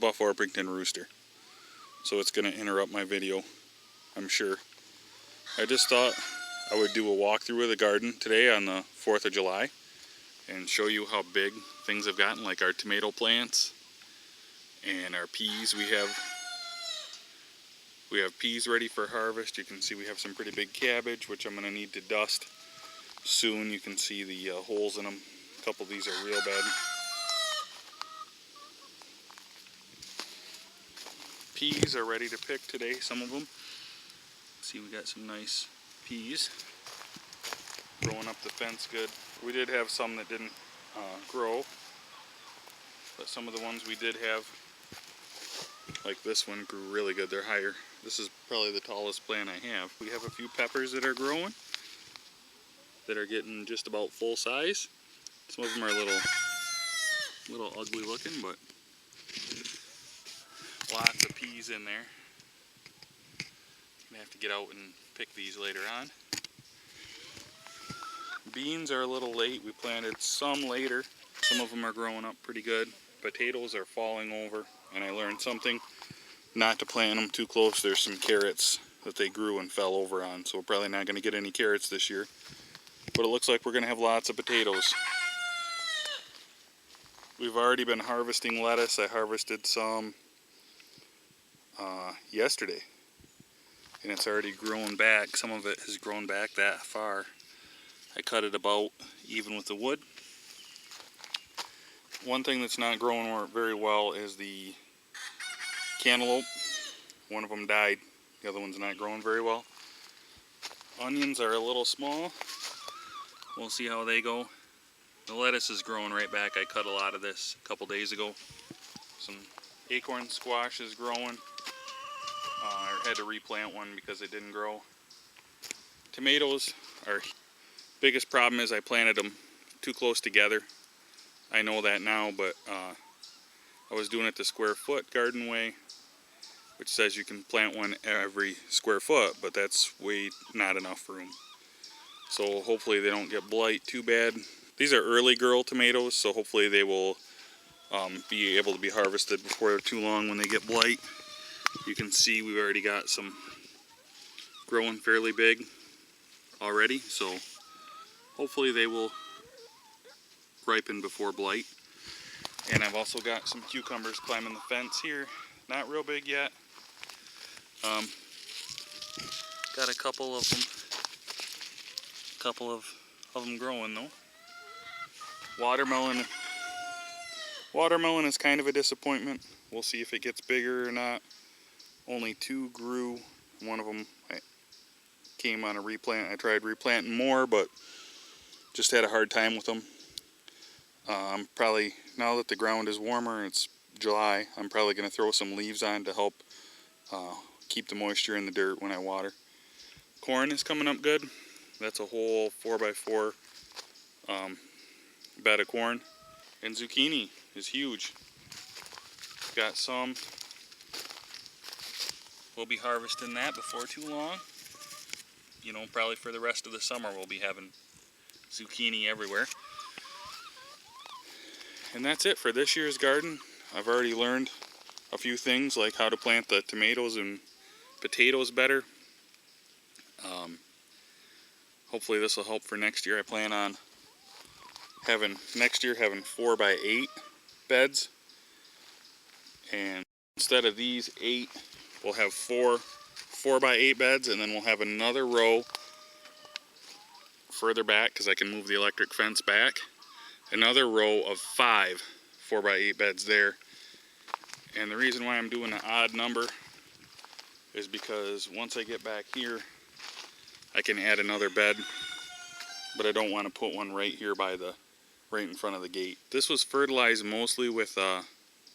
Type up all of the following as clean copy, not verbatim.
buff Orpington rooster, so it's going to interrupt my video, I'm sure. I just thought I would do a walkthrough of the garden today on the 4th of July and show you how big things have gotten, like our tomato plants and our peas. We have peas ready for harvest. You can see we have some pretty big cabbage, which I'm going to need to dust soon. You can see the holes in them. A couple of these are real bad. Peas are ready to pick today, some of them. See, we got some nice peas growing up the fence good. We did have some that didn't grow, but some of the ones we did have, like this one, grew really good. They're higher. This is probably the tallest plant I have. We have a few peppers that are growing that are getting just about full size. Some of them are a little ugly looking, but lots of peas in there. Gonna have to get out and pick these later on. Beans are a little late. We planted some later. Some of them are growing up pretty good. Potatoes are falling over, and I learned something: not to plant them too close. There's some carrots that they grew and fell over on, so we're probably not going to get any carrots this year. But it looks like we're going to have lots of potatoes. We've already been harvesting lettuce. I harvested some yesterday, and it's already grown back. Some of it has grown back that far. I cut it about even with the wood. One thing that's not growing very well is the cantaloupe. One of them died. The other one's not growing very well. Onions are a little small. We'll see how they go. The lettuce is growing right back. I cut a lot of this a couple days ago. Some acorn squash is growing. I had to replant one because it didn't grow. Tomatoes, our biggest problem is I planted them too close together. I know that now, but I was doing it the square foot garden way, which says you can plant one every square foot, but that's way not enough room. So hopefully they don't get blight too bad. These are early girl tomatoes, so hopefully they will be able to be harvested before too long when they get blight. You can see we've already got some growing fairly big already, so hopefully they will ripen before blight. And I've also got some cucumbers climbing the fence here. Not real big yet. Got a couple of them growing though. Watermelon is kind of a disappointment. We'll see if it gets bigger or not. Only 2 grew. One of them came on a replant. I tried replanting more, but just had a hard time with them. Probably, now that the ground is warmer, it's July, I'm probably going to throw some leaves on to help keep the moisture in the dirt when I water. Corn is coming up good. That's a whole 4x4 bed of corn. And zucchini is huge. Got some. We'll be harvesting that before too long. You know, probably for the rest of the summer we'll be having zucchini everywhere. And that's it for this year's garden. I've already learned a few things, like how to plant the tomatoes and potatoes better. Hopefully this will help for next year. I plan on next year having 4x8 beds, and instead of these 8, we'll have 4x8 beds, and then we'll have another row further back because I can move the electric fence back. Another row of 5 4x8 beds there. And the reason why I'm doing an odd number is because once I get back here, I can add another bed, but I don't want to put one right here right in front of the gate. This was fertilized mostly with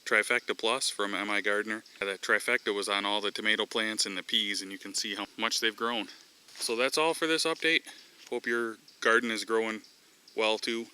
Trifecta Plus from MIGardener. The Trifecta was on all the tomato plants and the peas, and you can see how much they've grown. So that's all for this update. Hope your garden is growing well too.